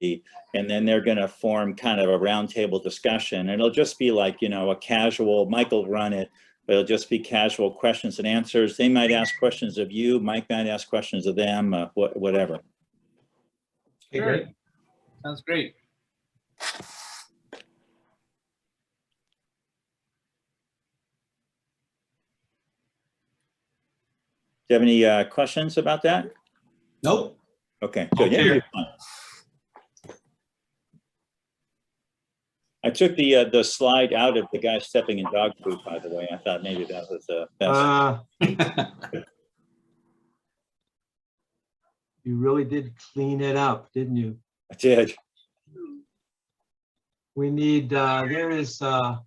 and then they're going to form kind of a roundtable discussion. And it'll just be like, you know, a casual, Mike will run it, but it'll just be casual questions and answers. They might ask questions of you, Mike might ask questions of them, whatever. Okay, great. Sounds great. Do you have any questions about that? Nope. Okay, good. Okay. Yeah, fun. I took the slide out of the guy stepping in dog food, by the way. I thought maybe that was the best. You really did clean it up, didn't you? I did. We need, there's Andre.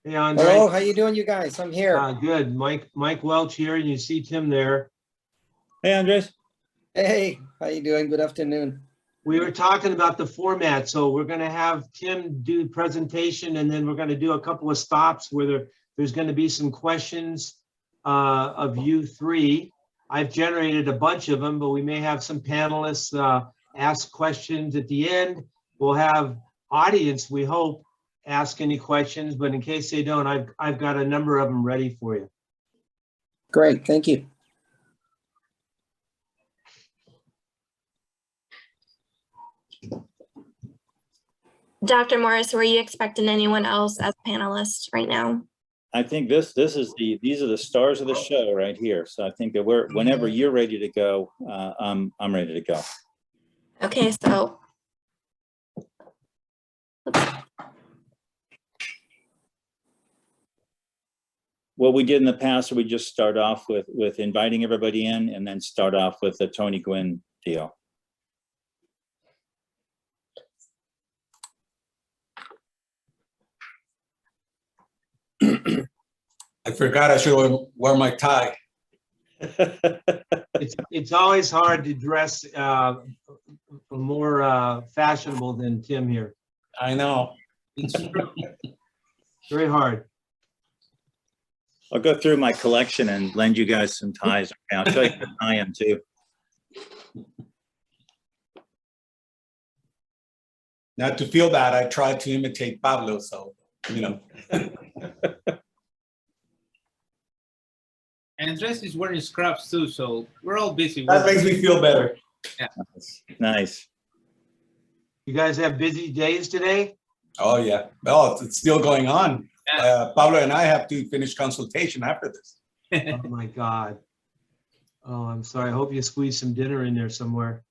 Hey, Andre. Hello, how you doing, you guys? I'm here. Good. Mike Welch here, and you see Tim there. Hey, Andres. Hey, how you doing? Good afternoon. We were talking about the format, so we're going to have Tim do the presentation, and then we're going to do a couple of stops where there's going to be some questions of you three. I've generated a bunch of them, but we may have some panelists ask questions at the end. We'll have audience, we hope, ask any questions, but in case they don't, I've got a number of them ready for you. Great, thank you. Dr. Morris, were you expecting anyone else as panelists right now? I think these are the stars of the show right here. So I think that whenever you're ready to go, I'm ready to go. Okay, so What we did in the past, we just start off with inviting everybody in and then start off with the Tony Gwynn deal. I forgot I should wear my tie. It's always hard to dress more fashionable than Tim here. I know. Very hard. I'll go through my collection and lend you guys some ties. I'll show you what I am too. Not to feel bad, I tried to imitate Pablo, so, you know. Andres is wearing scrubs too, so we're all busy. That makes me feel better. Yeah. Nice. You guys have busy days today? Oh, yeah. Well, it's still going on. Yeah. Pablo and I have to finish consultation after this. Oh my God. Oh, I'm sorry. I hope you squeeze some dinner in there somewhere.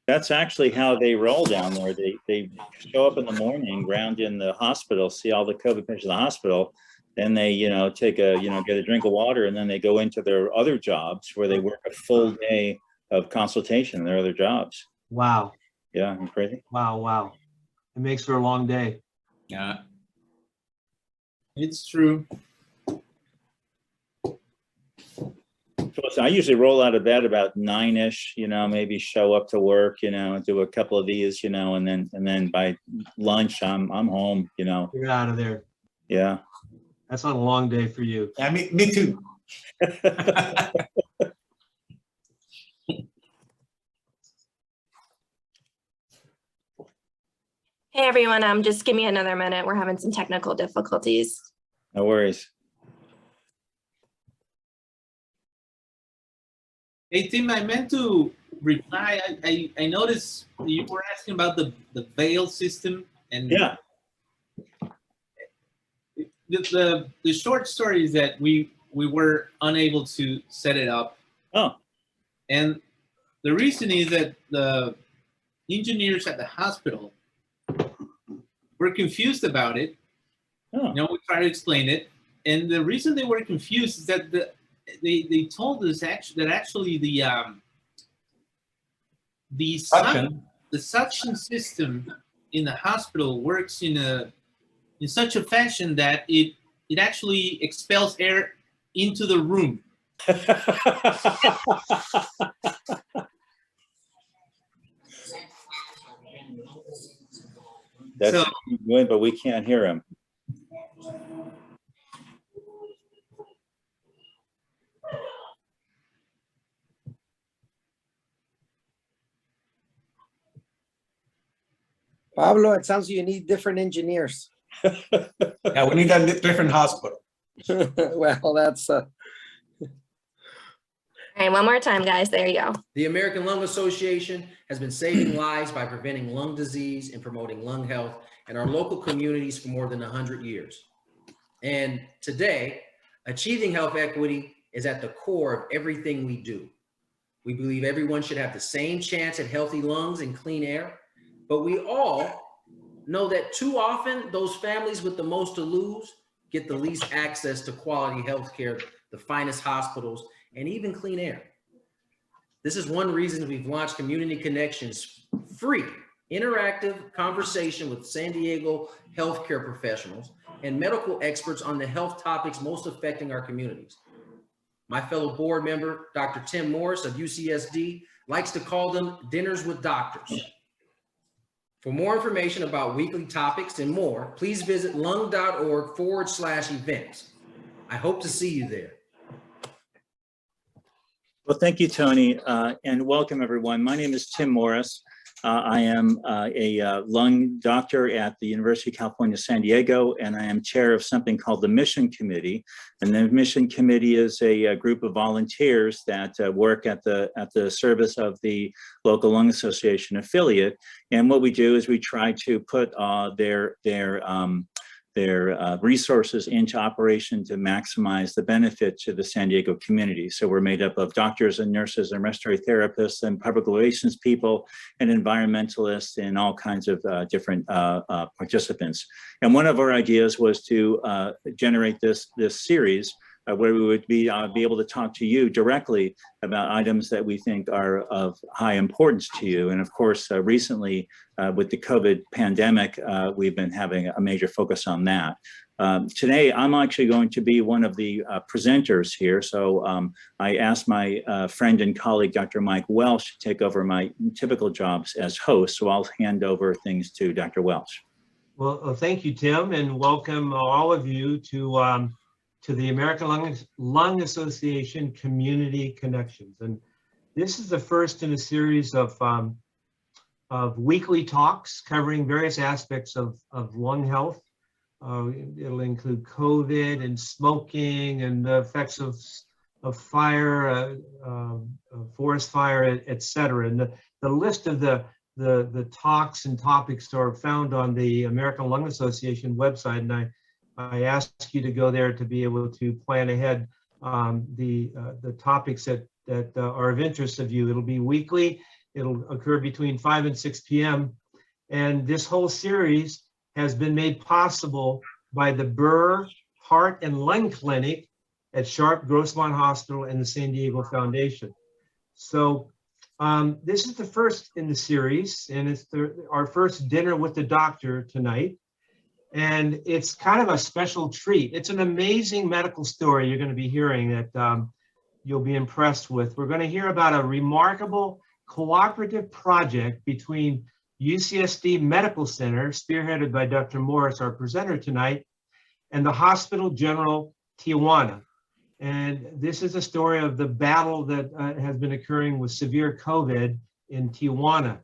That's actually how they roll down there. They show up in the morning, round in the hospital, see all the COVID patients in the hospital. Then they, take a, get a drink of water, and then they go into their other jobs where they work a full day of consultation in their other jobs. Wow. Yeah, I'm crazy. Wow, wow. It makes for a long day. Yeah. It's true. So I usually roll out of bed about 9-ish, maybe show up to work, do a couple of these, and then by lunch I'm home, You're out of there. Yeah. That's not a long day for you. Yeah, me too. hey everyone, just give me another minute. We're having some technical difficulties. No worries. Hey Tim, I meant to reply. I noticed you were asking about the veil system, and Yeah. The short story is that we were unable to set it up. Oh. And the reason is that the engineers at the hospital were confused about it. Oh. We tried to explain it, and the reason they were confused is that they told us that actually the suction system in the hospital works in such a fashion that it actually expels air into the room. That's good, but we can't hear him. Pablo, it sounds you need different engineers. Yeah, we need a different hospital. Well, that's, All right, one more time, guys. There you go. The American Lung Association has been saving lives by preventing lung disease and promoting lung health in our local communities for more than 100 years. And today, achieving health equity is at the core of everything we do. We believe everyone should have the same chance at healthy lungs and clean air, but we all know that too often those families with the most to lose get the least access to quality health care, the finest hospitals, and even clean air. This is one reason we've launched Community Connections, free, interactive conversation with San Diego healthcare professionals and medical experts on the health topics most affecting our communities. My fellow board member, Dr. Tim Morris of UCSD, likes to call them dinners with doctors. For more information about weekly topics and more, please visit lung.org/events. I hope to see you there. Well, thank you, Tony, and welcome everyone. My name is Tim Morris. I am a lung doctor at the University of California, San Diego, and I am chair of something called the Mission Committee. And the Mission Committee is a group of volunteers that work at the service of the local lung association affiliate. And what we do is we try to put their resources into operation to maximize the benefit to the San Diego community. So we're made up of doctors and nurses and respiratory therapists and public relations people and environmentalists and all kinds of different participants. And one of our ideas was to generate this series where we would be able to talk to you directly about items that we think are of high importance to you. And of course, recently with the COVID pandemic, we've been having a major focus on that. Today, I'm actually going to be one of the presenters here. So I asked my friend and colleague, Dr. Mike Welsh, to take over my typical jobs as host. So I'll hand over things to Dr. Welsh. Well, thank you, Tim, and welcome all of you to the American Lung Association Community Connections. And this is the first in a series of weekly talks covering various aspects of lung health. It'll include COVID and smoking and the effects of fire, forest fire, et cetera. And the list of the talks and topics are found on the American Lung Association website. And I ask you to go there to be able to plan ahead the topics that are of interest of you. It'll be weekly. It'll occur between 5 and 6 p.m. And this whole series has been made possible by the Burr Heart and Lung Clinic at Sharp Grossmont Hospital and the San Diego Foundation. So this is the first in the series, and it's our first dinner with the doctor tonight. And it's kind of a special treat. It's an amazing medical story you're going to be hearing that you'll be impressed with. We're going to hear about a remarkable cooperative project between UCSD Medical Center, spearheaded by Dr. Morris, our presenter tonight, and the Hospital General Tijuana. And this is a story of the battle that has been occurring with severe COVID in Tijuana.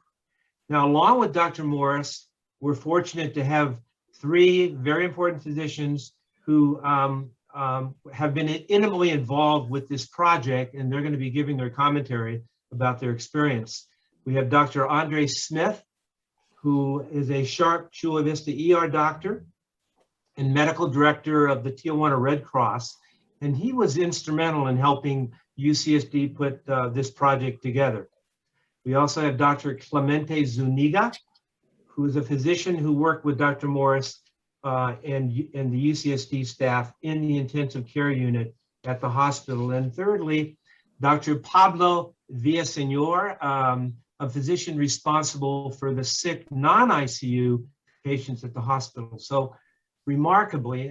Now, along with Dr. Morris, we're fortunate to have three very important physicians who have been intimately involved with this project, and they're going to be giving their commentary about their experience. We have Dr. Andre Smith, who is a Sharp Chula Vista ER doctor and medical director of the Tijuana Red Cross, and he was instrumental in helping UCSD put this project together. We also have Dr. Clemente Zuniga, who is a physician who worked with Dr. Morris and the UCSD staff in the intensive care unit at the hospital. And thirdly, Dr. Pablo Villaseñor, a physician responsible for the sick non-ICU patients at the hospital. So remarkably,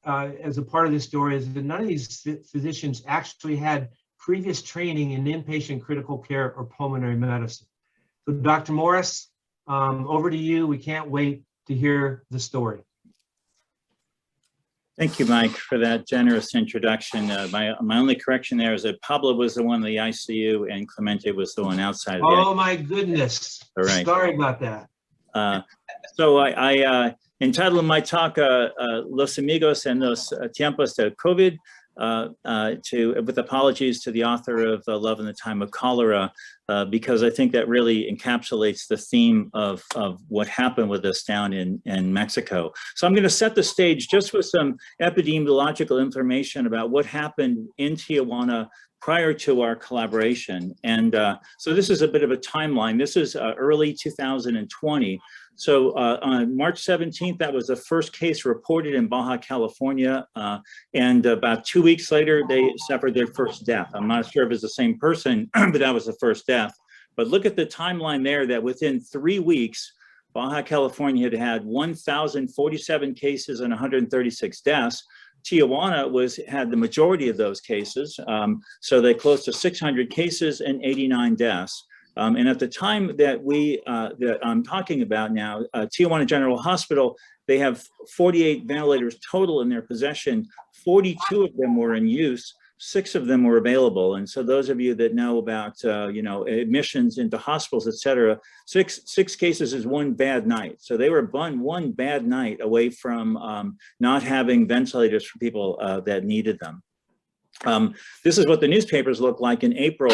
as a part of this story, is that none of these physicians actually had previous training in inpatient critical care or pulmonary medicine. So Dr. Morris, over to you. We can't wait to hear the story. Thank you, Mike, for that generous introduction. My only correction there is that Pablo was the one in the ICU and Clemente was the one outside of the ICU. Oh my goodness. All right. Sorry about that. So I entitled my talk Los Amigos en los Tiempos de COVID, with apologies to the author of Love in the Time of Cholera, because I think that really encapsulates the theme of what happened with us down in Mexico. So I'm going to set the stage just with some epidemiological information about what happened in Tijuana prior to our collaboration. And so this is a bit of a timeline. This is early 2020. So on March 17th, that was the first case reported in Baja, California. And about 2 weeks later, they suffered their first death. I'm not sure if it's the same person, but that was the first death. But look at the timeline there, that within 3 weeks, Baja, California had 1,047 cases and 136 deaths. Tijuana had the majority of those cases. So they close to 600 cases and 89 deaths. And at the time that that I'm talking about now, Tijuana General Hospital, they have 48 ventilators total in their possession. 42 of them were in use. 6 of them were available. And so those of you that know about, admissions into hospitals, et cetera, six cases is one bad night. So they were one bad night away from not having ventilators for people that needed them. This is what the newspapers looked like in April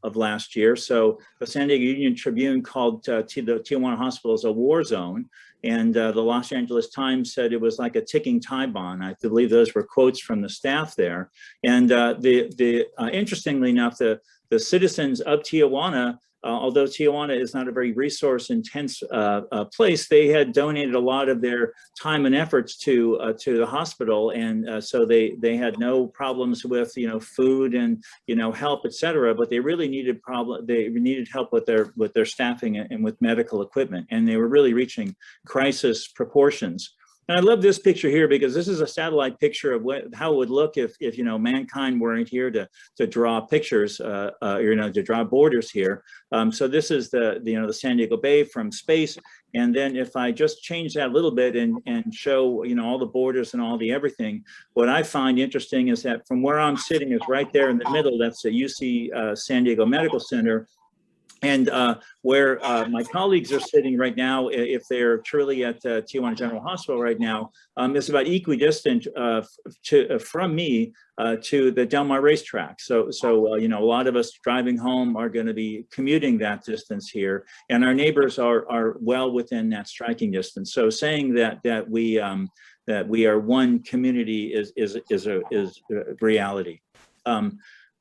of last year. So the San Diego Union Tribune called the Tijuana Hospital a war zone. And the Los Angeles Times said it was like a ticking time bomb. I believe those were quotes from the staff there. And interestingly enough, the citizens of Tijuana, although Tijuana is not a very resource-intense place, they had donated a lot of their time and efforts to the hospital, and so they had no problems with food and help, et cetera. But they really needed help with their staffing and with medical equipment, and they were really reaching crisis proportions. And I love this picture here because this is a satellite picture of how it would look if mankind weren't here to draw pictures, to draw borders here. So this is the San Diego Bay from space. And then if I just change that a little bit and show all the borders and all the everything, what I find interesting is that from where I'm sitting is right there in the middle. That's the UC San Diego Medical Center. And where my colleagues are sitting right now, if they're truly at Tijuana General Hospital right now, is about equidistant from me to the Del Mar racetrack. So a lot of us driving home are going to be commuting that distance here, and our neighbors are well within that striking distance. So saying that we are one community is a reality.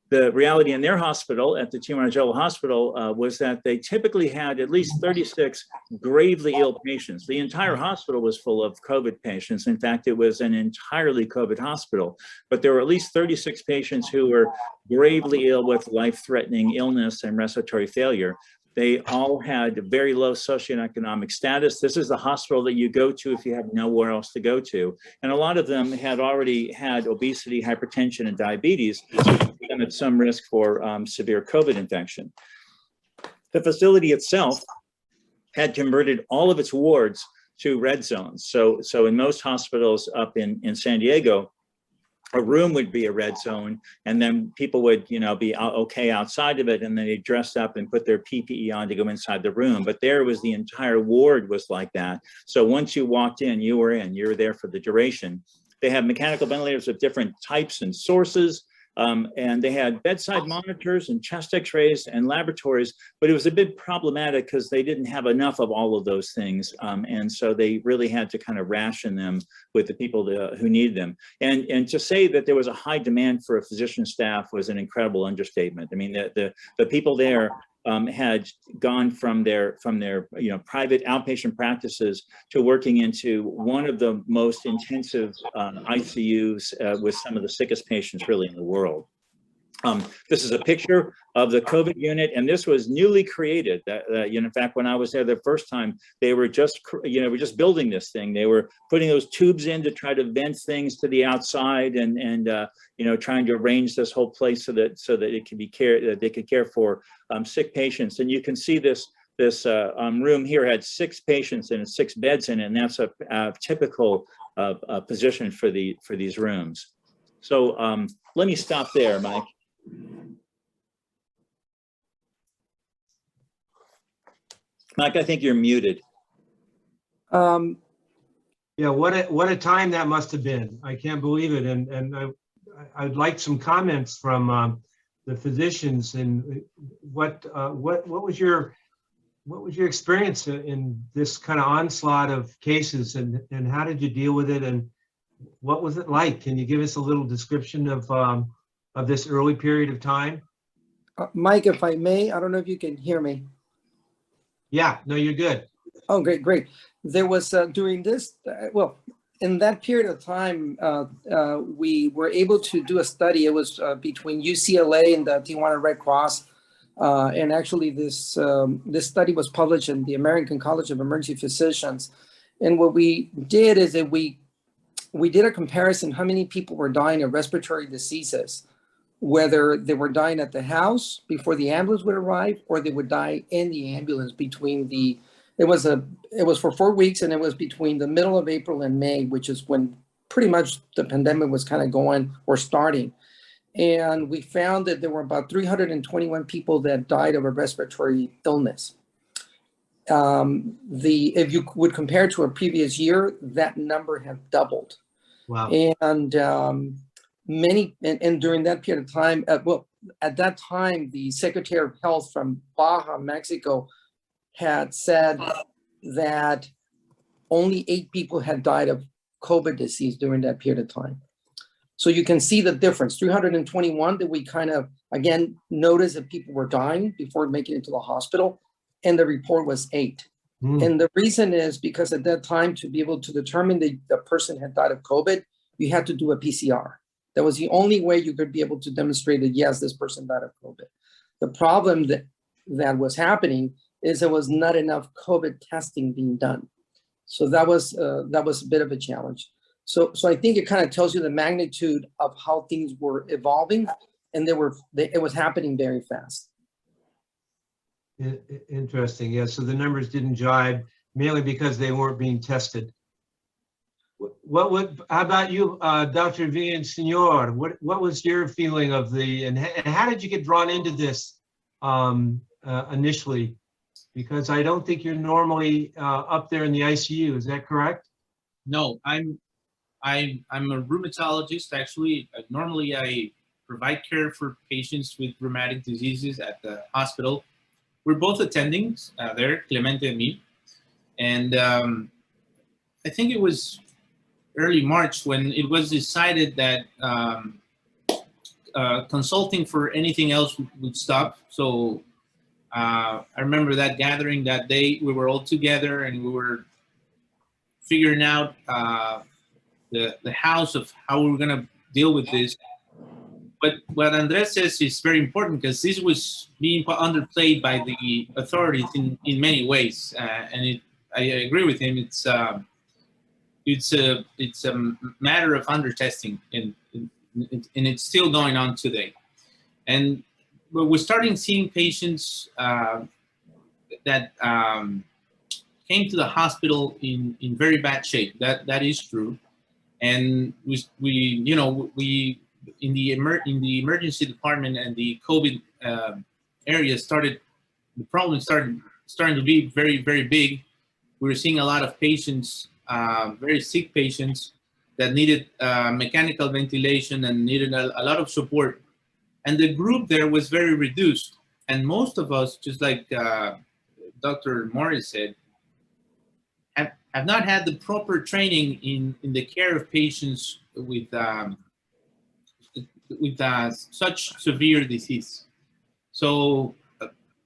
The reality in their hospital, at the Tijuana General Hospital, was that they typically had at least 36 gravely ill patients. The entire hospital was full of COVID patients. In fact, it was an entirely COVID hospital, but there were at least 36 patients who were gravely ill with life-threatening illness and respiratory failure. They all had very low socioeconomic status. This is the hospital that you go to if you have nowhere else to go to. And a lot of them had already had obesity, hypertension, and diabetes, and at some risk for severe COVID infection. The facility itself had converted all of its wards to red zones. So in most hospitals up in San Diego, a room would be a red zone, and then people would, be okay outside of it, and then they dressed up and put their PPE on to go inside the room. But there was the entire ward was like that. So once you walked in, you were there for the duration. They have mechanical ventilators of different types and sources. And they had bedside monitors and chest x-rays and laboratories, but it was a bit problematic because they didn't have enough of all of those things. And so they really had to kind of ration them with the people who needed them. And to say that there was a high demand for a physician staff was an incredible understatement. I mean, the people there had gone from their private outpatient practices to working into one of the most intensive ICUs with some of the sickest patients really in the world. This is a picture of the COVID unit, and this was newly created. In fact, when I was there the first time, they were just building this thing. They were putting those tubes in to try to vent things to the outside, and trying to arrange this whole place so that it could be they could care for sick patients. And you can see this room here had 6 patients and 6 beds in it, and that's a typical position for these rooms. So let me stop there, Mike. Mike, I think you're muted. Yeah, what a time that must have been. I can't believe it. And I'd like some comments from the physicians and what was your experience in this kind of onslaught of cases, and how did you deal with it, and what was it like? Can you give us a little description of this early period of time? Mike, if I may, I don't know if you can hear me. Yeah, no, you're good. Oh, great, great. There was during this, well, in that period of time, we were able to do a study. It was between UCLA and the Tijuana Red Cross. And actually this study was published in the American College of Emergency Physicians. And what we did is that we did a comparison how many people were dying of respiratory diseases, whether they were dying at the house before the ambulance would arrive, or they would die in the ambulance between it was for 4 weeks, and it was between the middle of April and May, which is when pretty much the pandemic was kind of going or starting. And we found that there were about 321 people that died of a respiratory illness. If you would compare to a previous year, that number had doubled. Wow. And and during that period of time, at that time, the Secretary of Health from Baja, Mexico, had said that only 8 people had died of COVID disease during that period of time. So you can see the difference, 321 that we kind of, again, noticed that people were dying before making it to the hospital, and the report was 8. And the reason is because at that time, to be able to determine the person had died of COVID, you had to do a PCR. That was the only way you could be able to demonstrate that, yes, this person died of COVID. The problem that was happening is there was not enough COVID testing being done. So that was a bit of a challenge. So I think it kind of tells you the magnitude of how things were evolving, and it was happening very fast. Interesting. Yeah. So the numbers didn't jibe, mainly because they weren't being tested. How about you, Dr. Villaseñor? What was your feeling of and how did you get drawn into this initially? Because I don't think you're normally up there in the ICU. Is that correct? No, I'm a rheumatologist. Actually, normally I provide care for patients with rheumatic diseases at the hospital. We're both attending there, Clemente and me. And I think it was early March when it was decided that consulting for anything else would stop. So I remember that gathering that day. We were all together and we were figuring out the house of how we were going to deal with this. But what Andres says is very important, because this was being underplayed by the authorities in many ways, and I agree with him. It's a matter of undertesting, and it's still going on today. And we're starting seeing patients that came to the hospital in very bad shape. That is true, and we in the emergency department and the COVID area the problem starting to be very, very big. We were seeing a lot of patients, very sick patients that needed mechanical ventilation and needed a lot of support. And the group there was very reduced. And most of us, just like Dr. Morris said, have not had the proper training in the care of patients with such severe disease. So,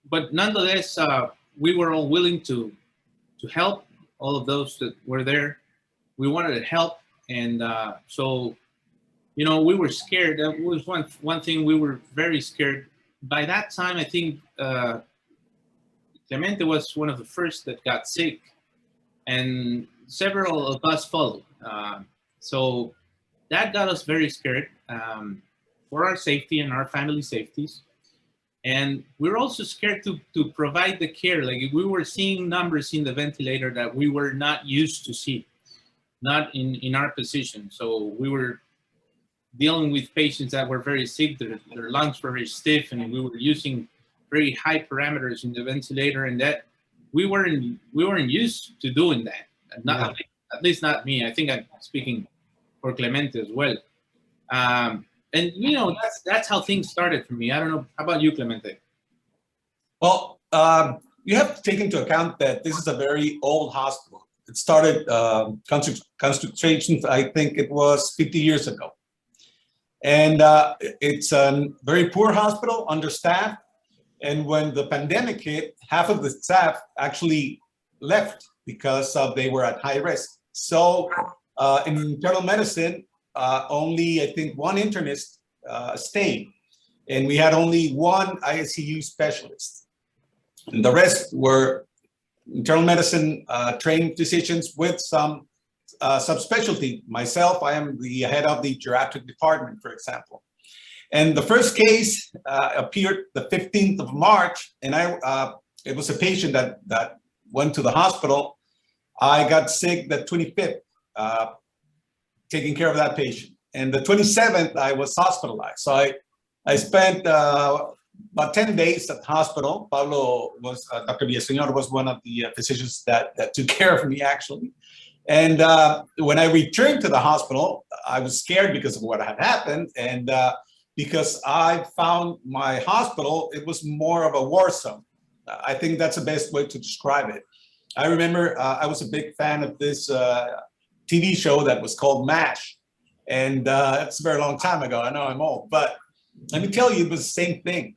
but nonetheless, we were all willing to help all of those that were there. We wanted to help, and so, we were scared. That was one thing. We were very scared. By that time, I think Clemente was one of the first that got sick, and several of us followed. So that got us very scared. For our safety and our family safeties. And we're also scared to provide the care. Like, we were seeing numbers in the ventilator that we were not used to see, not in our position. So we were dealing with patients that were very sick, their lungs were very stiff, and we were using very high parameters in the ventilator, and that we weren't used to doing that. Not, at least not me. I think I'm speaking for Clemente as well. And you know, that's how things started for me. I don't know. How about you, Clemente? Well, you have to take into account that this is a very old hospital. It started construction, I think it was 50 years ago. And it's a very poor hospital, understaffed. And when the pandemic hit, half of the staff actually left because they were at high risk. So in internal medicine, only I think one internist stayed. And we had only one ICU specialist. And the rest were internal medicine trained physicians with some subspecialty. Myself, I am the head of the geriatric department, for example. And the first case appeared the 15th of March, and it was a patient that went to the hospital. I got sick the 25th, taking care of that patient. And the 27th, I was hospitalized. So I spent about 10 days at the hospital. Pablo was, Dr. Villaseñor was one of the physicians that took care of me, actually. And when I returned to the hospital, I was scared because of what had happened. And because I found my hospital, it was more of a war zone. I think that's the best way to describe it. I remember I was a big fan of this TV show that was called MASH. And it's a very long time ago. I know I'm old, but let me tell you, it was the same thing.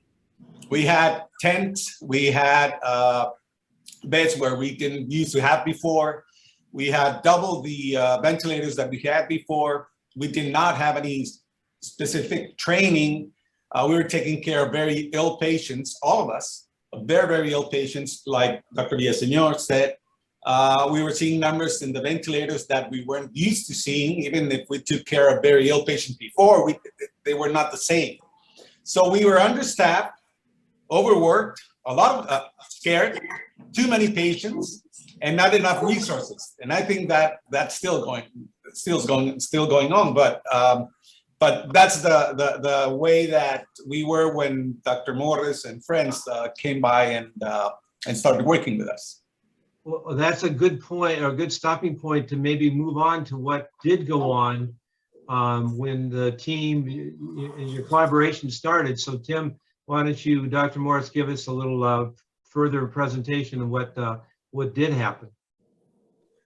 We had tents, we had beds where we didn't used to have before. We had double the ventilators that we had before. We did not have any specific training. We were taking care of very ill patients, all of us, very, very ill patients, like Dr. Villaseñor said. We were seeing numbers in the ventilators that we weren't used to seeing. Even if we took care of very ill patients before, they were not the same. So we were understaffed, overworked, a lot of scared, too many patients, and not enough resources. And I think that that's still going on. But that's the way that we were when Dr. Morris and friends came by and started working with us. Well, that's a good point, or a good stopping point to maybe move on to what did go on when the team, your collaboration started. So Tim, why don't you, Dr. Morris, give us a little further presentation of what did happen.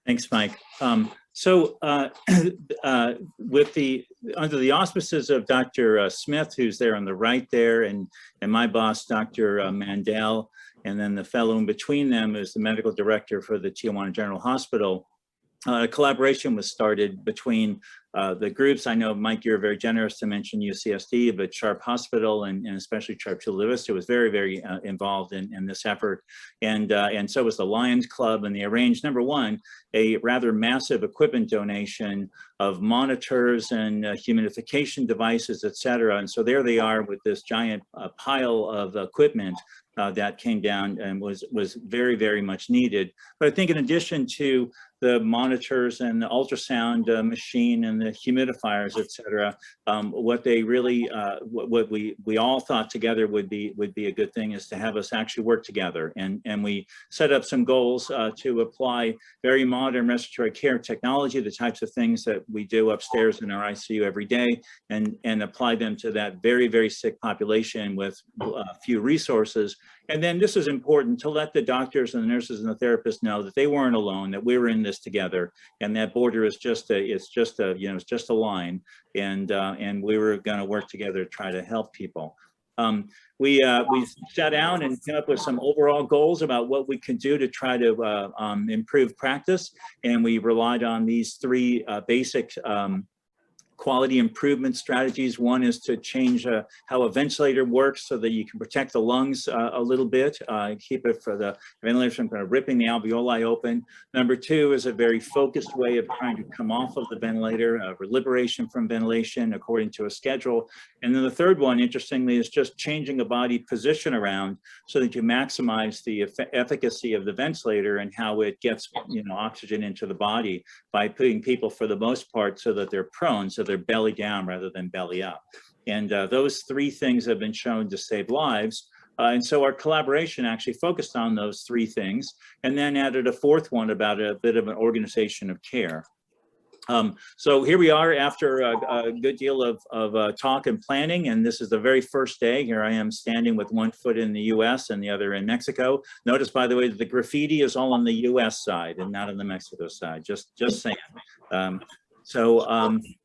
Thanks, Mike. So under the auspices of Dr. Smith, who's there on the right there, and my boss, Dr. Mandel, and then the fellow in between them is the medical director for the Tijuana General Hospital. A collaboration was started between the groups. I know, Mike, you're very generous to mention UCSD, but Sharp Hospital and especially Sharp Chula Vista was very, very involved in this effort. And so was the Lions Club, and they arranged, number one, a rather massive equipment donation of monitors and humidification devices, et cetera. And so there they are with this giant pile of equipment that came down and was very, very much needed. But I think in addition to the monitors and the ultrasound machine and the humidifiers, et cetera, what they really, what we all thought together would be a good thing is to have us actually work together. And we set up some goals to apply very modern respiratory care technology, the types of things that we do upstairs in our ICU every day, and apply them to that very, very sick population with few resources. And then this is important to let the doctors and the nurses and the therapists know that they weren't alone, that we were in this together, and that border is just a line, and we were going to work together to try to help people. We sat down and came up with some overall goals about what we could do to try to improve practice, and we relied on these three basic quality improvement strategies. One is to change how a ventilator works so that you can protect the lungs a little bit, keep it for the ventilator from kind of ripping the alveoli open. Number two is a very focused way of trying to come off of the ventilator, liberation from ventilation according to a schedule. And then the third one, interestingly, is just changing a body position around so that you maximize the efficacy of the ventilator and how it gets oxygen into the body by putting people, for the most part, so that they're prone, so they're belly down rather than belly up. And those three things have been shown to save lives. And so our collaboration actually focused on those three things, and then added a fourth one about a bit of an organization of care. So here we are after a good deal of talk and planning, and this is the very first day. Here I am standing with one foot in the US and the other in Mexico. Notice, by the way, that the graffiti is all on the US side and not on the Mexico side, just saying.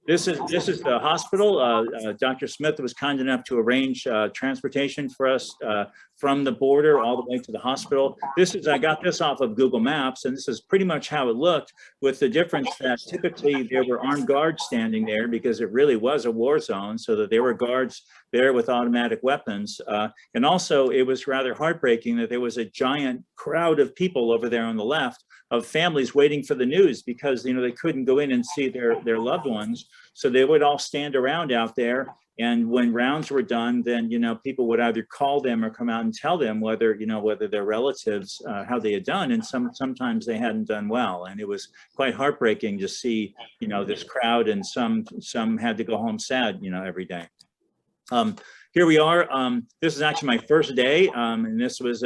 This is the hospital. Dr. Smith was kind enough to arrange transportation for us from the border all the way to the hospital. I got this off of Google Maps, and this is pretty much how it looked, with the difference that typically there were armed guards standing there because it really was a war zone, so that there were guards there with automatic weapons. And also it was rather heartbreaking that there was a giant crowd of people over there on the left, of families waiting for the news, because they couldn't go in and see their loved ones. So they would all stand around out there, and when rounds were done, then people would either call them or come out and tell them whether their relatives how they had done, and sometimes they hadn't done well. And it was quite heartbreaking to see this crowd, and some had to go home sad every day. Here we are. This is actually my first day, and this was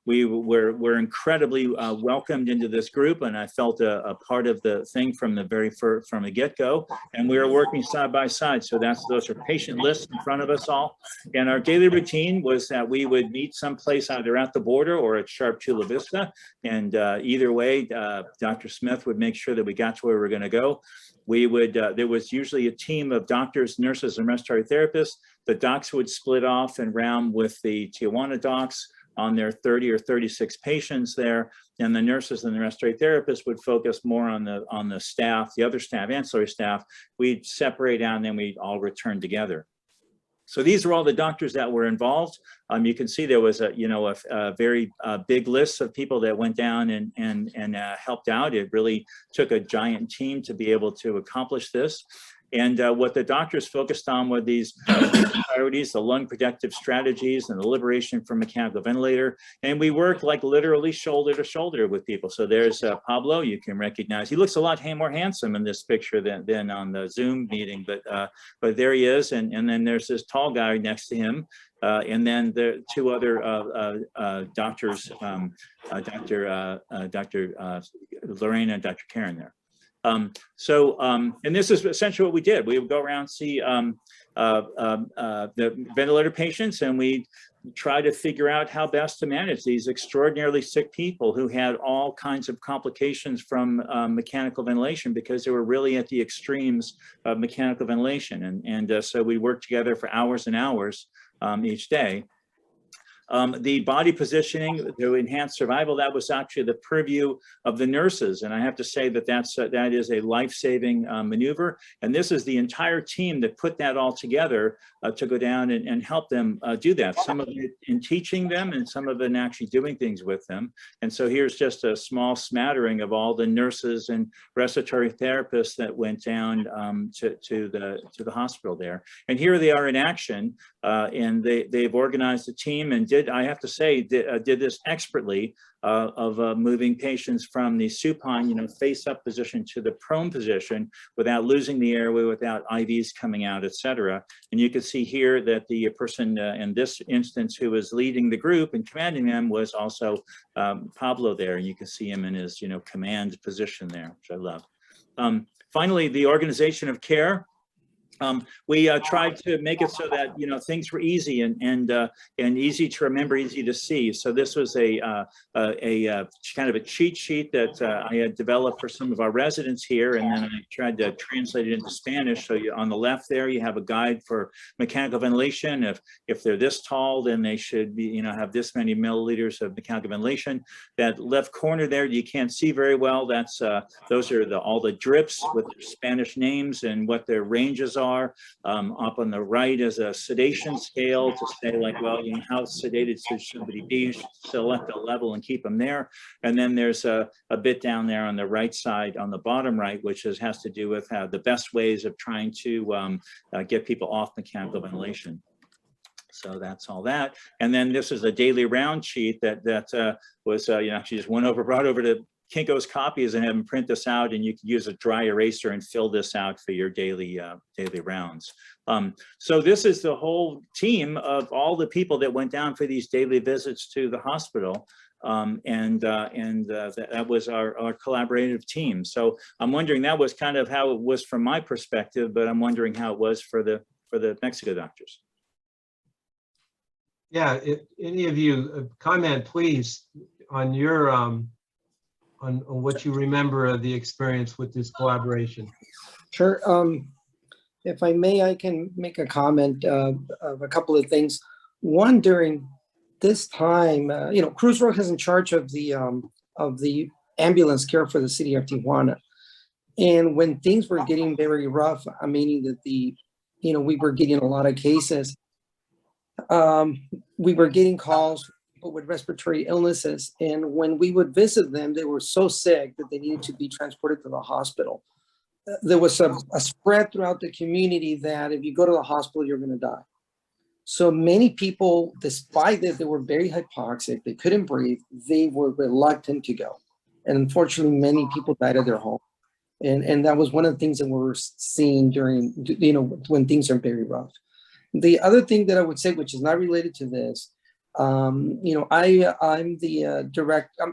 we were incredibly welcomed into this group, and I felt a part of the thing from the get-go. And we were working side by side. So those are patient lists in front of us all. And our daily routine was that we would meet someplace either at the border or at Sharp Chula Vista. And either way, Dr. Smith would make sure that we got to where we were going to go. We would there was usually a team of doctors, nurses, and respiratory therapists. The docs would split off and round with the Tijuana docs on their 30 or 36 patients there, and the nurses and the respiratory therapists would focus more on the staff, the other staff, ancillary staff. We'd separate out, and then we'd all return together. So these are all the doctors that were involved. You can see there was a very big list of people that went down and helped out. It really took a giant team to be able to accomplish this. And what the doctors focused on were these priorities, the lung protective strategies, and the liberation from mechanical ventilator. And we worked like literally shoulder to shoulder with people. So there's Pablo, you can recognize. He looks a lot more handsome in this picture than on the Zoom meeting, but there he is. And then there's this tall guy next to him. And then the two other doctors, Dr. Lorena and Dr. Karen there. And this is essentially what we did. We would go around, see the ventilator patients, and we try to figure out how best to manage these extraordinarily sick people who had all kinds of complications from mechanical ventilation, because they were really at the extremes of mechanical ventilation. And so we worked together for hours and hours each day. The body positioning to enhance survival, that was actually the purview of the nurses. And I have to say that that is a life-saving maneuver. And this is the entire team that put that all together to go down and help them do that. Some of it in teaching them, and some of it in actually doing things with them. And so here's just a small smattering of all the nurses and respiratory therapists that went down to the hospital there. And here they are in action, and they've organized a team and I have to say, did this expertly of moving patients from the supine, face up position to the prone position without losing the airway, without IVs coming out, et cetera. And you can see here that the person in this instance who was leading the group and commanding them was also Pablo there. And you can see him in his, command position there, which I love. Finally, the organization of care. We tried to make it so that things were easy and easy to remember, easy to see. So this was a kind of a cheat sheet that I had developed for some of our residents here, and then I tried to translate it into Spanish. So on the left there, you have a guide for mechanical ventilation. If they're this tall, then they should be have this many milliliters of mechanical ventilation. That left corner there, you can't see very well. That's those are all the drips with their Spanish names and what their ranges are. Up on the right is a sedation scale to say, like, well, how sedated should somebody be? You should select a level and keep them there. And then there's a bit down there on the right side, on the bottom right, which has to do with the best ways of trying to get people off mechanical ventilation. So that's all that. And then this is a daily round sheet that was, she just brought over to Kinko's copies and have them print this out, and you can use a dry eraser and fill this out for your daily rounds. So this is the whole team of all the people that went down for these daily visits to the hospital. That was our collaborative team. So I'm wondering, that was kind of how it was from my perspective, but I'm wondering how it was for the Mexico doctors. Yeah, if any of you comment, please, on your on what you remember of the experience with this collaboration. Sure. If I may, I can make a comment of a couple of things. One, during this time, Cruz Roja is in charge of the ambulance care for the city of Tijuana. And when things were getting very rough, meaning that we were getting a lot of cases, we were getting calls from people with respiratory illnesses. And when we would visit them, they were so sick that they needed to be transported to the hospital. There was a spread throughout the community that if you go to the hospital, you're going to die. So many people, despite that they were very hypoxic, they couldn't breathe, they were reluctant to go. And unfortunately, many people died at their home. And that was one of the things that we were seeing during, when things are very rough. The other thing that I would say, which is not related to this, I'm the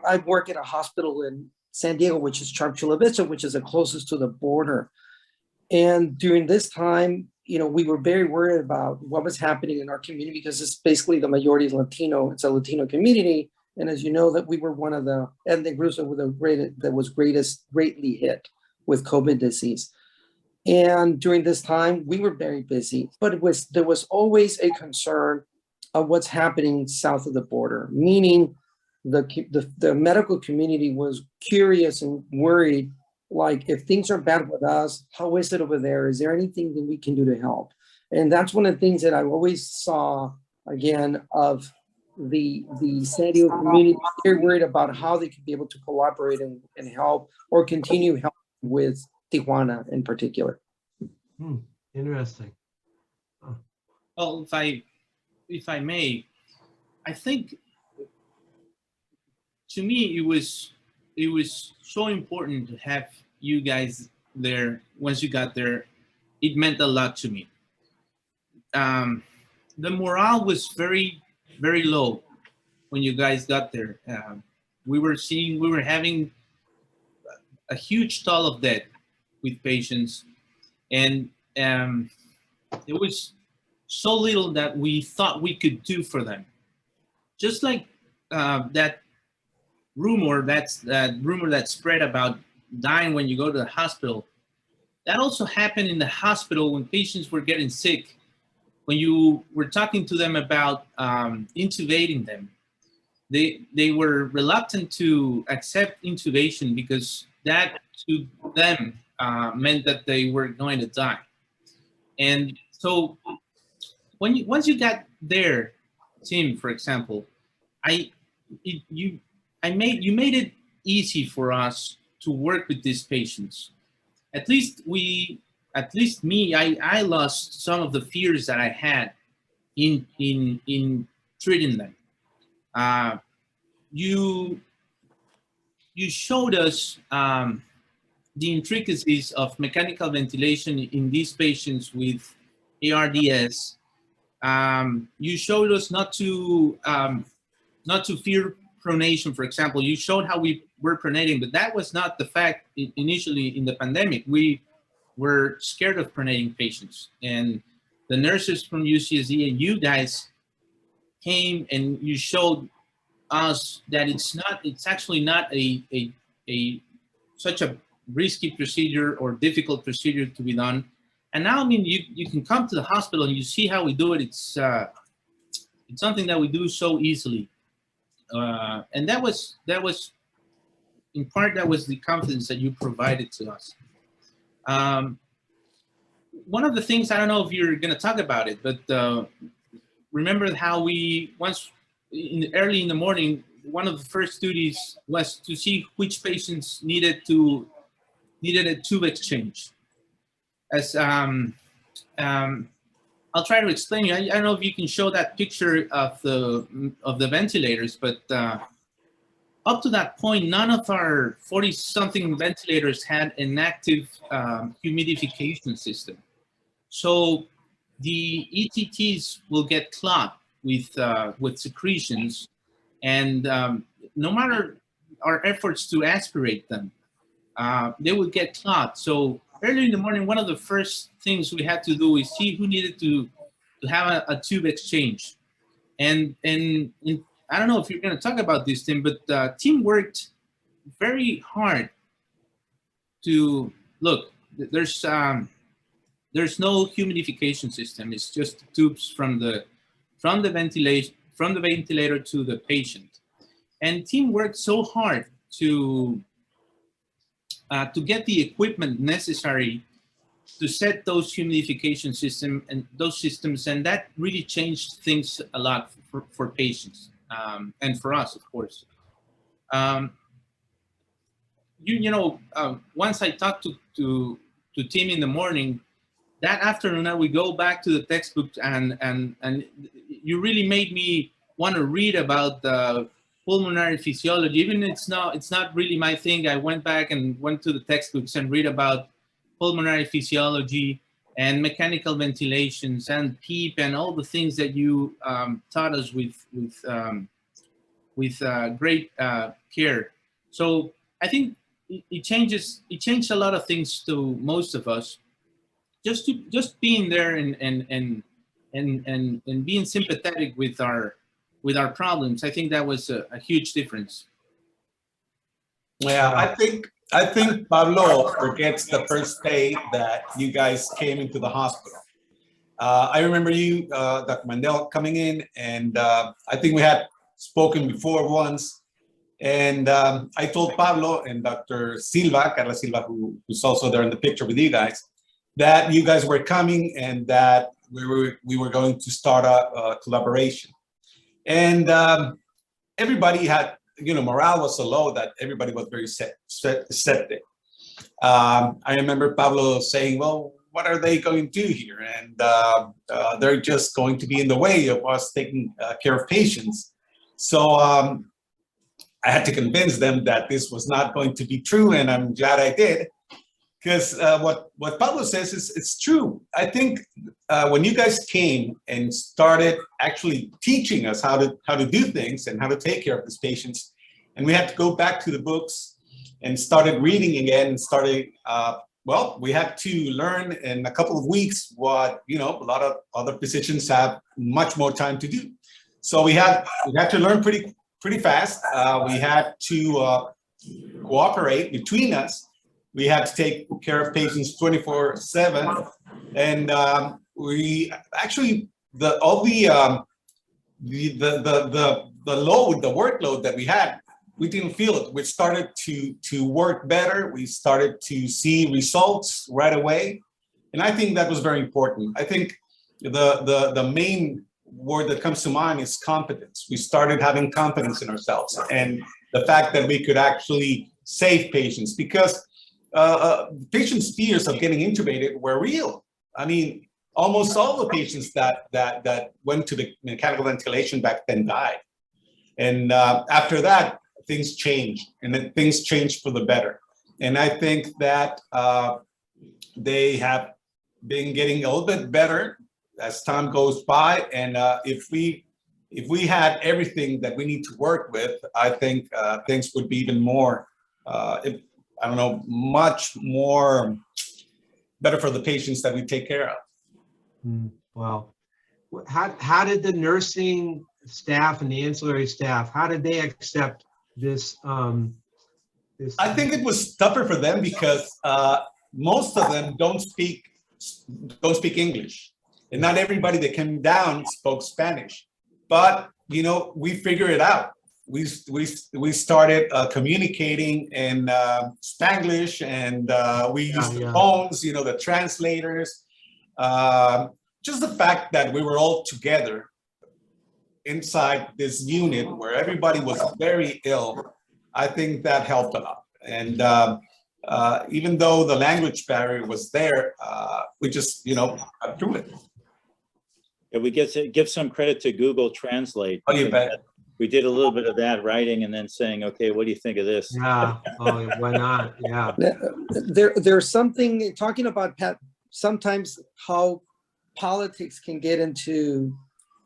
I work at a hospital in San Diego, which is Chula Vista, which is the closest to the border. And during this time, we were very worried about what was happening in our community, because it's basically the majority is Latino. It's a Latino community. And as you know, that we were one of the ethnic groups that was greatly hit with COVID disease. And during this time, we were very busy, but there was always a concern of what's happening south of the border, meaning the medical community was curious and worried, like, if things are bad with us, how is it over there? Is there anything that we can do to help? And that's one of the things that I always saw, again, of the San Diego community. They're worried about how they could be able to collaborate and help, or continue help with Tijuana in particular. Interesting. Well, if I may, I think, to me, it was so important to have you guys there. Once you got there, it meant a lot to me. The morale was very, very low when you guys got there. We were having a huge toll of death with patients, and it was so little that we thought we could do for them. Just like that rumor that spread about dying when you go to the hospital, that also happened in the hospital when patients were getting sick. When you were talking to them about intubating them, they were reluctant to accept intubation, because that to them meant that they were going to die. And so once you got there, Tim, for example, you made it easy for us to work with these patients. At least me, I lost some of the fears that I had in treating them. You showed us the intricacies of mechanical ventilation in these patients with ARDS. You showed us not to fear pronation, for example. You showed how we were pronating, but that was not the fact initially in the pandemic. We were scared of pronating patients, and the nurses from UCSD and you guys came and you showed us that it's actually not such a risky procedure or difficult procedure to be done. And now, I mean, you can come to the hospital and you see how we do it. It's something that we do so easily. And that was in part, that was the confidence that you provided to us. One of the things, I don't know if you're going to talk about it, but remember how we early in the morning, one of the first duties was to see which patients needed a tube exchange. As I'll try to explain you. I don't know if you can show that picture of the ventilators, but up to that point, none of our 40-something ventilators had an active humidification system. So the ETTs will get clogged with secretions, and no matter our efforts to aspirate them, they would get clogged. So early in the morning, one of the first things we had to do is see who needed to have a tube exchange. And I don't know if you're going to talk about this, Tim, but the team worked very hard to look. There's no humidification system. It's just tubes from the ventilator to the patient. And team worked so hard to get the equipment necessary to set those humidification systems, and that really changed things a lot for patients and for us, of course. Once I talked to Tim in the morning, that afternoon I would go back to the textbook, and you really made me want to read about the pulmonary physiology. Even it's not really my thing. I went back and went to the textbooks and read about pulmonary physiology and mechanical ventilations and PEEP and all the things that you taught us with great care. So I think it changed a lot of things to most of us. Just being there and being sympathetic with our problems. I think that was a huge difference. Yeah, I think Pablo forgets the first day that you guys came into the hospital. I remember you, Dr. Mandel, coming in, and I think we had spoken before once. And I told Pablo and Dr. Silva, Carla Silva, who's also there in the picture with you guys, that you guys were coming and that we were going to start a collaboration. And everybody had, morale was so low that everybody was very septic. I remember Pablo saying, well, what are they going to do here? And they're just going to be in the way of us taking care of patients. So I had to convince them that this was not going to be true, and I'm glad I did. Because what Pablo says is it's true. I think when you guys came and started actually teaching us how to do things and how to take care of these patients, and we had to go back to the books and started reading again and started, we had to learn in a couple of weeks what, a lot of other physicians have much more time to do. So we had to learn pretty fast. We had to cooperate between us. We had to take care of patients 24/7, and we actually the workload that we had, we didn't feel it. We started to work better. We started to see results right away, and I think that was very important. I think the main word that comes to mind is confidence. We started having confidence in ourselves, and the fact that we could actually save patients, because patients' fears of getting intubated were real. I mean, almost all the patients that went to the mechanical ventilation back then died. And after that, things changed, and then things changed for the better. And I think that they have been getting a little bit better as time goes by. And if we had everything that we need to work with, I think things would be even more, much more better for the patients that we take care of. Wow. How did the nursing staff and the ancillary staff, how did they accept this? I think it was tougher for them because most of them don't speak English, and not everybody that came down spoke Spanish. But we figured it out. We started communicating in Spanglish, and we used the phones, the translators. Just the fact that we were all together inside this unit where everybody was very ill, I think that helped a lot. And even though the language barrier was there, we just, got through it. Yeah, we give some credit to Google Translate. Oh, you bet. we did a little bit of that writing and then saying, okay, what do you think of this? Yeah, oh, why not? Yeah. There's something talking about sometimes how politics can get into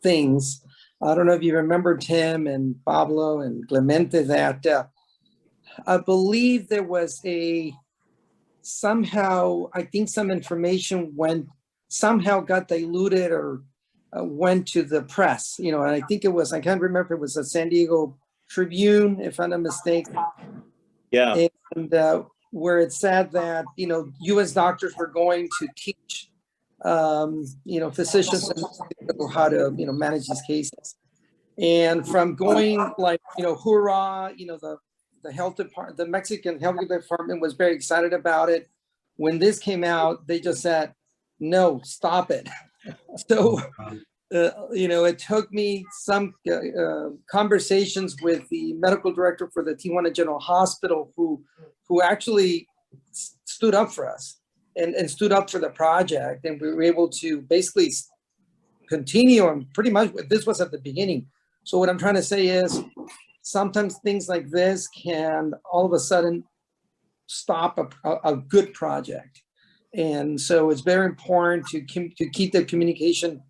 things. I don't know if you remember Tim and Pablo and Clemente, that I believe there was somehow, I think some information somehow got diluted or went to the press, and I think it was, I can't remember, it was a San Diego Tribune, if I'm not mistaken. Yeah. And where it said that, US doctors were going to teach, physicians how to, manage these cases. And from going like, hoorah, the health department, the Mexican health department was very excited about it. When this came out, they just said, no, stop it. So, it took me some conversations with the medical director for the Tijuana General Hospital, who actually stood up for us and stood up for the project. And we were able to basically continue, and pretty much this was at the beginning. So what I'm trying to say is sometimes things like this can all of a sudden stop a good project. And so it's very important to keep the communication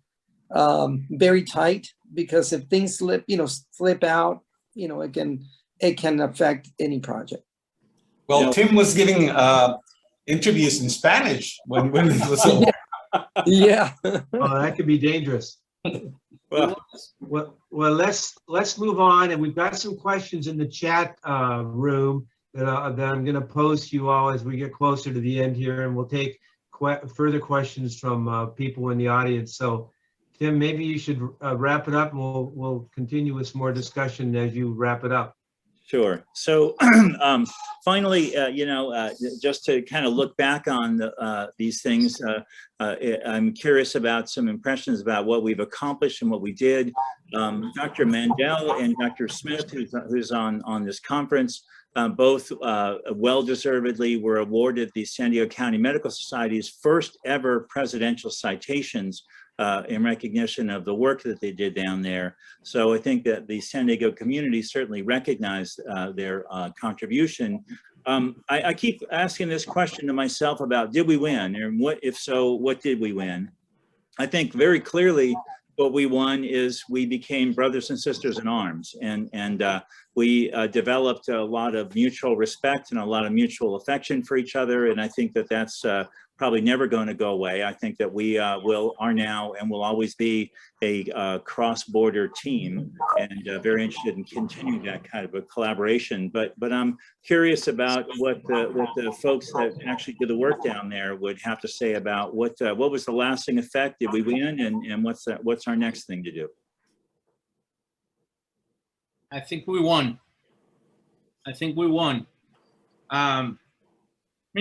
very tight, because if things slip out, it can affect any project. Well, Tim was giving interviews in Spanish when it was over. Yeah. Oh, that could be dangerous. Well, Well, let's move on, and we've got some questions in the chat room that I'm going to pose to you all as we get closer to the end here, and we'll take further questions from people in the audience. So, Tim, maybe you should wrap it up, and we'll continue with some more discussion as you wrap it up. sure. So finally, just to kind of look back on these things, I'm curious about some impressions about what we've accomplished and what we did. Dr. Mandel and Dr. Smith, who's on this conference, both well-deservedly were awarded the San Diego County Medical Society's first ever presidential citations in recognition of the work that they did down there. So I think that the San Diego community certainly recognized their contribution. I keep asking this question to myself about, did we win? And if so, what did we win? I think very clearly what we won is we became brothers and sisters in arms, and we developed a lot of mutual respect and a lot of mutual affection for each other. And I think that that's probably never going to go away. I think that we are now and will always be a cross-border team, and very interested in continuing that kind of a collaboration. But I'm curious about what the folks that actually did the work down there would have to say about what was the lasting effect. Did we win, and what's our next thing to do? I think we won. I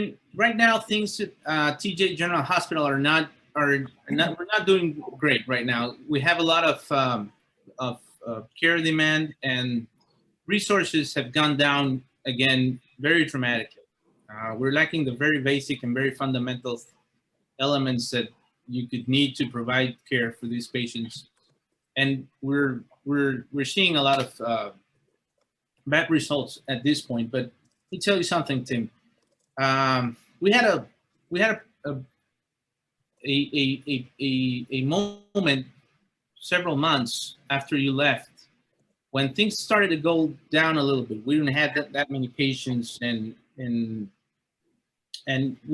mean, right now things at TJ General Hospital we're not doing great right now. We have a lot of care demand, and resources have gone down again very dramatically. We're lacking the very basic and very fundamental elements that you could need to provide care for these patients, and we're seeing a lot of bad results at this point. But let me tell you something, Tim. We had a moment several months after you left when things started to go down a little bit. We didn't have that many patients, and we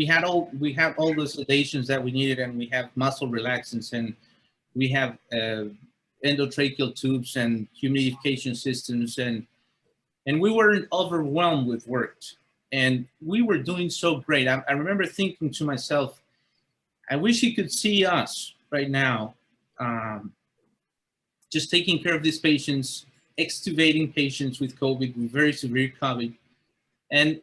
have all the sedations that we needed, and we have muscle relaxants, and we have endotracheal tubes and humidification systems, and we weren't overwhelmed with work. And we were doing so great. I remember thinking to myself, I wish you could see us right now, just taking care of these patients, extubating patients with COVID, with very severe COVID. And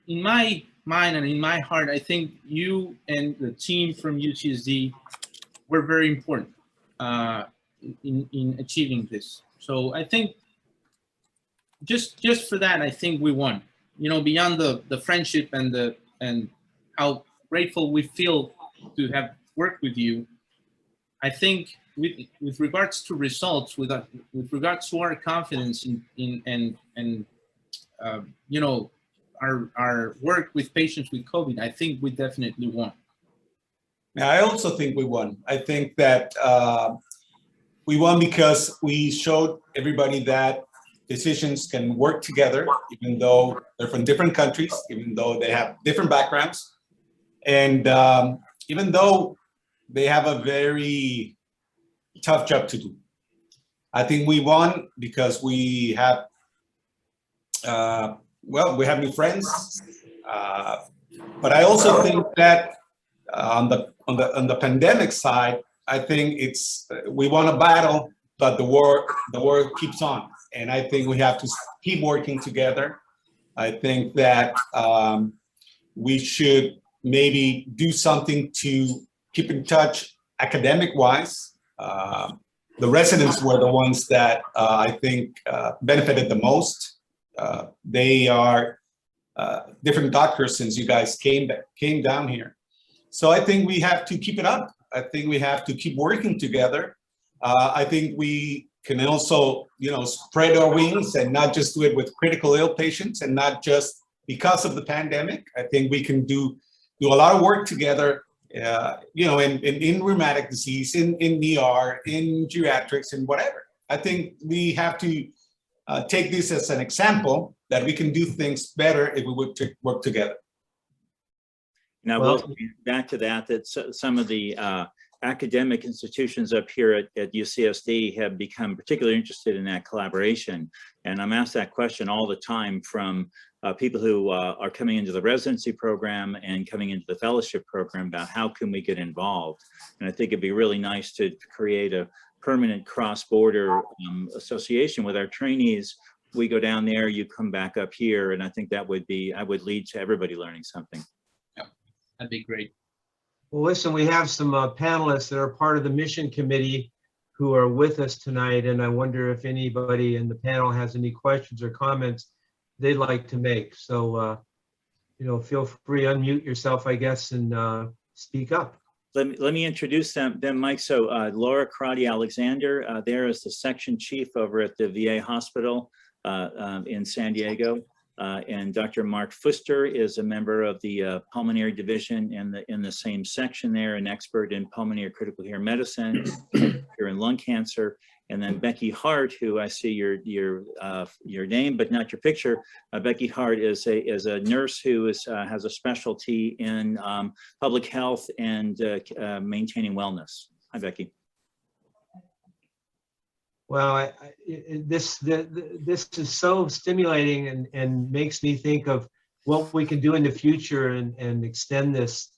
in my mind and in my heart, I think you and the team from UCSD were very important in achieving this. So I think just for that, I think we won. Beyond the friendship and how grateful we feel to have worked with you, I think with regards to results, with regards to our confidence and you know, our work with patients with COVID, I think we definitely won. Yeah, I also think we won. I think that we won because we showed everybody that physicians can work together, even though they're from different countries, even though they have different backgrounds, and even though they have a very tough job to do. I think we won because we have, well, we have new friends, but I also think that on the pandemic side, I think we won a battle, but the war keeps on, and I think we have to keep working together. I think that we should maybe do something to keep in touch academic-wise. The residents were the ones that I think benefited the most. They are different doctors since you guys came down here. So I think we have to keep it up. I think we have to keep working together. I think we can also, you know, spread our wings and not just do it with critical ill patients and not just because of the pandemic. I think we can do a lot of work together, you know, in rheumatic disease, in ER, in geriatrics, and whatever. I think we have to take this as an example that we can do things better if we would work together. Now, Well, back to that some of the academic institutions up here at UCSD have become particularly interested in that collaboration. And I'm asked that question all the time from people who are coming into the residency program and coming into the fellowship program about how can we get involved. And I think it'd be really nice to create a permanent cross-border association with our trainees. We go down there, you come back up here, and I think that would lead to everybody learning something. That'd be great. well, listen, we have some panelists that are part of the mission committee who are with us tonight, and I wonder if anybody in the panel has any questions or comments they'd like to make. So, you know, feel free, unmute yourself, I guess, and speak up. Let me introduce them, Mike. So Laura Crotty-Alexander, there is the section chief over at the VA hospital in San Diego. And Dr. Mark Fuster is a member of the pulmonary division in the same section there, an expert in pulmonary critical care medicine, here in lung cancer. And then Becky Hart, who I see your name but not your picture. Becky Hart is a nurse who has a specialty in public health and maintaining wellness. Hi, Becky. Well, this is so stimulating and makes me think of what we can do in the future and extend this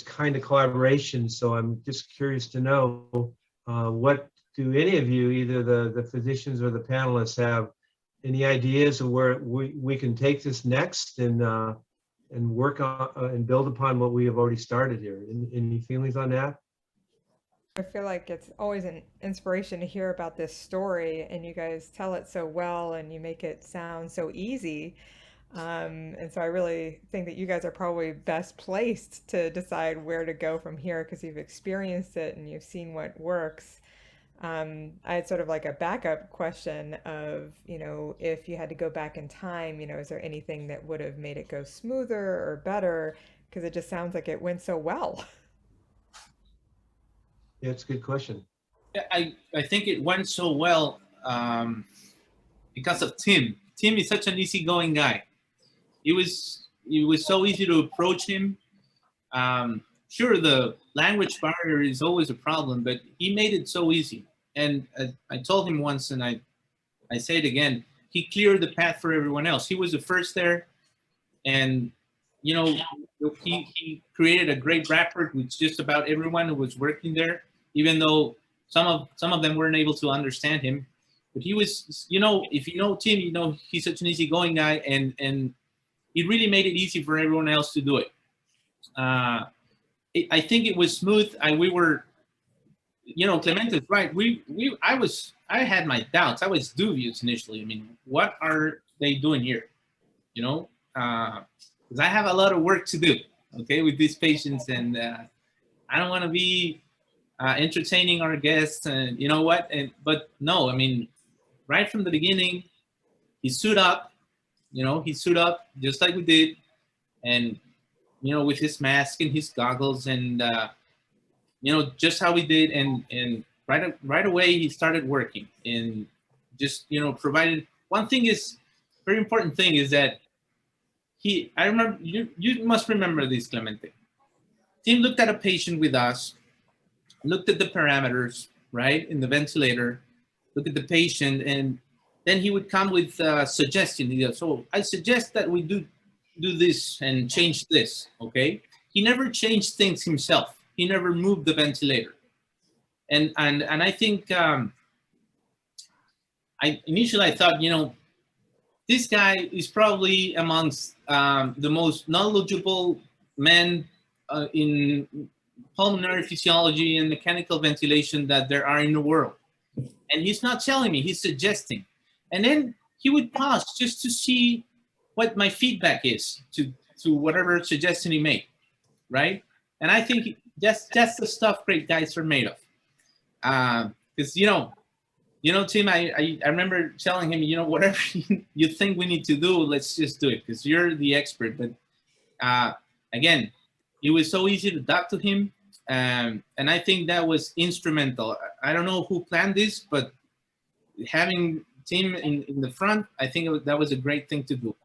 kind of collaboration. So I'm just curious to know what do any of you, either the physicians or the panelists, have any ideas of where we can take this next and work on and build upon what we have already started here? Any feelings on that? I feel like it's always an inspiration to hear about this story, and you guys tell it so well and you make it sound so easy. And so I really think that you guys are probably best placed to decide where to go from here because you've experienced it and you've seen what works. I had sort of like a backup question of, you know, if you had to go back in time, you know, is there anything that would have made it go smoother or better? Because it just sounds like it went so well. Yeah, it's a good question. I think it went so well because of Tim. Tim is such an easygoing guy. It was so easy to approach him. Sure, the language barrier is always a problem, but he made it so easy. And I told him once, and I say it again, he cleared the path for everyone else. He was the first there, and you know, he created a great rapport with just about everyone who was working there, even though some of them weren't able to understand him. But he was, you know, if you know Tim, you know he's such an easygoing guy, and it really made it easy for everyone else to do it. I think it was smooth. We were, you know, Clemente is right. I had my doubts. I was dubious initially. I mean, what are they doing here? You know, because I have a lot of work to do, okay, with these patients, and I don't want to be entertaining our guests, and you know what? But no, I mean, right from the beginning, he suited up. He suited up just like we did, and with his mask and his goggles, and just how we did, and right away he started working, and just provided. One thing is very important thing is that I remember you must remember this, Clemente. Tim looked at a patient with us, looked at the parameters, right, in the ventilator, look at the patient, and then he would come with suggestions. He goes, so I suggest that we do this and change this, okay? He never changed things himself. He never moved the ventilator. And I think initially I thought, this guy is probably amongst the most knowledgeable men in pulmonary physiology and mechanical ventilation that there are in the world. And he's not telling me, he's suggesting. And then he would pause just to see what my feedback is to whatever suggestion he made, right? And I think that's the stuff great guys are made of. Because, Tim, I remember telling him, whatever you think we need to do, let's just do it, because you're the expert. But again, it was so easy to talk to him. And I think that was instrumental. I don't know who planned this, but having Tim in the front, I think that was a great thing to do.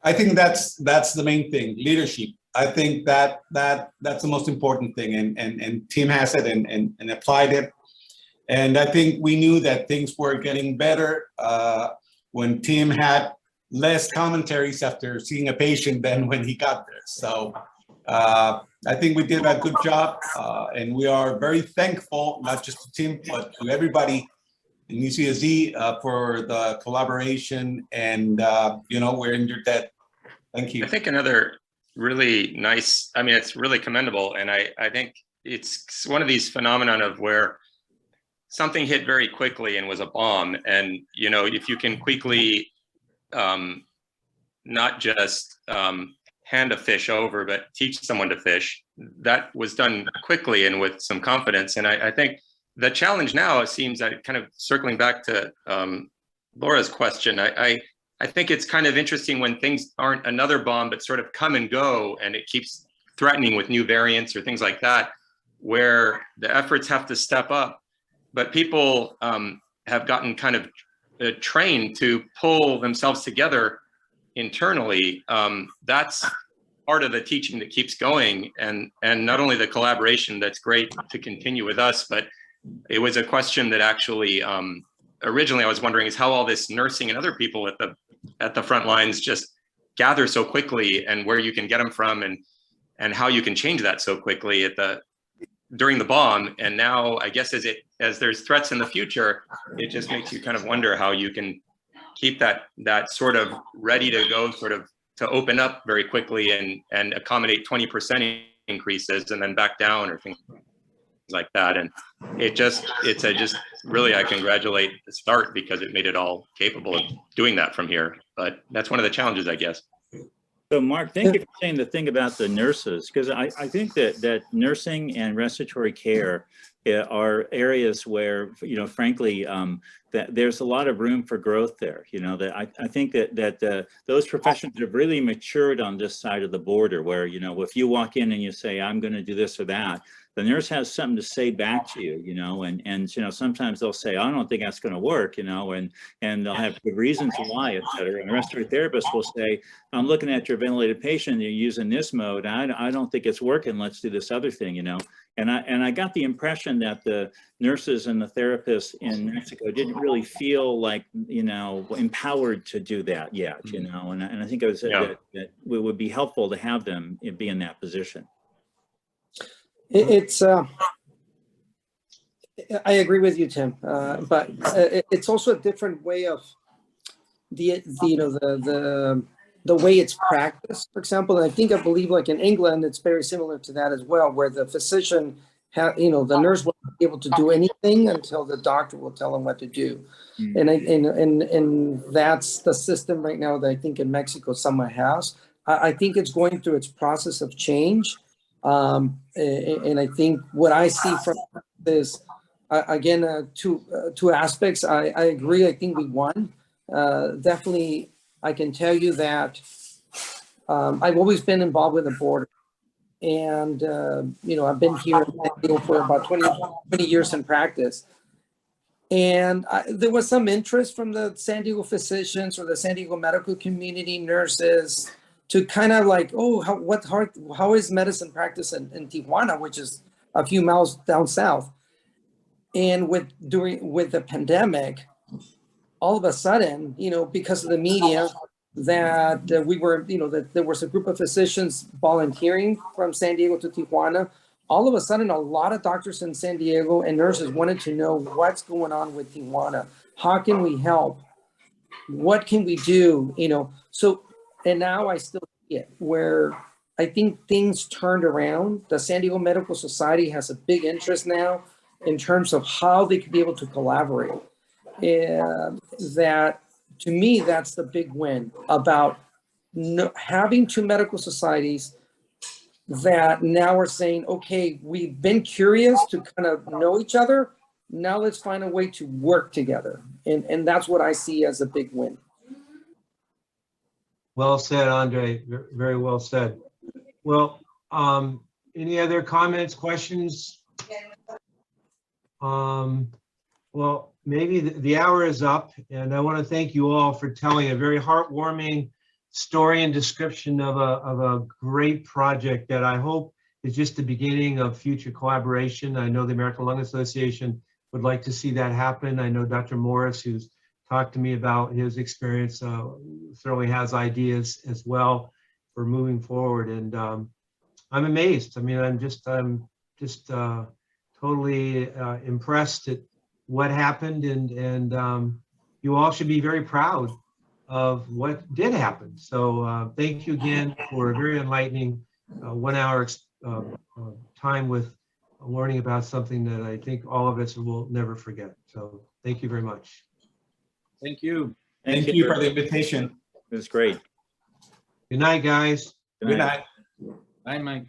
I think that's the main thing, leadership. I think that's the most important thing, and Tim has it and applied it. And I think we knew that things were getting better when Tim had less commentaries after seeing a patient than when he got there. So I think we did a good job, and we are very thankful, not just to Tim, but to everybody in UCSD for the collaboration, and we're in your debt. Thank you. I think another really nice, it's really commendable, and I think it's one of these phenomenon of where something hit very quickly and was a bomb, and if you can quickly not just hand a fish over, but teach someone to fish, that was done quickly and with some confidence. And I think the challenge now, it seems that kind of circling back to Laura's question, I think it's kind of interesting when things aren't another bomb, but sort of come and go, and it keeps threatening with new variants or things like that, where the efforts have to step up. But people have gotten kind of trained to pull themselves together internally. That's part of the teaching that keeps going, and not only the collaboration that's great to continue with us, but it was a question that actually originally I was wondering is how all this nursing and other people at the front lines just gather so quickly, and where you can get them from, and how you can change that so quickly during the bomb. And now I guess as there's threats in the future, it just makes you kind of wonder how you can keep that sort of ready to go, sort of to open up very quickly and accommodate 20% increases and then back down or things like that. And it's just really, I congratulate the start, because it made it all capable of doing that from here. But that's one of the challenges, I guess. So Mark, thank you for saying the thing about the nurses, because I think that nursing and respiratory care are areas where, frankly, that there's a lot of room for growth there. That I think that those professions have really matured on this side of the border, where, if you walk in and you say, I'm going to do this or that, the nurse has something to say back to you, and sometimes they'll say, I don't think that's going to work, and they'll have good reasons why, et cetera. And the respiratory therapist will say, I'm looking at your ventilated patient, you're using this mode. I don't think it's working. Let's do this other thing, And I got the impression that the nurses and the therapists in Mexico didn't really feel like, empowered to do that yet, and I think that it would be helpful to have them be in that position. It's I agree with you, Tim, but it's also a different way of the way it's practiced. For example, I believe like in England, it's very similar to that as well, where the physician, the nurse won't be able to do anything until the doctor will tell them what to do. And that's the system right now that I think in Mexico somewhat has. I think it's going through its process of change. And I think what I see from is, again, two aspects. I agree. I think we won. Definitely, I can tell you that I've always been involved with the border. And, I've been here in San Diego for about 20 years in practice. And there was some interest from the San Diego physicians or the San Diego medical community, nurses, to kind of like, oh, how is medicine practice in Tijuana, which is a few miles down south. And with the pandemic, all of a sudden, because of the media, that we were, that there was a group of physicians volunteering from San Diego to Tijuana. All of a sudden, a lot of doctors in San Diego and nurses wanted to know what's going on with Tijuana. How can we help? What can we do? So, and now I still see it where I think things turned around. The San Diego Medical Society has a big interest now in terms of how they could be able to collaborate. And that, to me, that's the big win about having two medical societies that now are saying, okay, we've been curious to kind of know each other. Now let's find a way to work together. And that's what I see as a big win. Well said, Andre. Very well said. Well, any other comments, questions? Well, maybe the hour is up, and I want to thank you all for telling a very heartwarming story and description of a great project that I hope is just the beginning of future collaboration. I know the American Lung Association would like to see that happen. I know Dr. Morris, who's talked to me about his experience, certainly has ideas as well for moving forward. And I'm amazed. I mean, I'm just totally impressed at what happened, and you all should be very proud of what did happen. So thank you again for a very enlightening 1 hour time with learning about something that I think all of us will never forget. So thank you very much. Thank you. Thank you for the invitation. It was great. Good night, guys. Good night. Bye, Mike.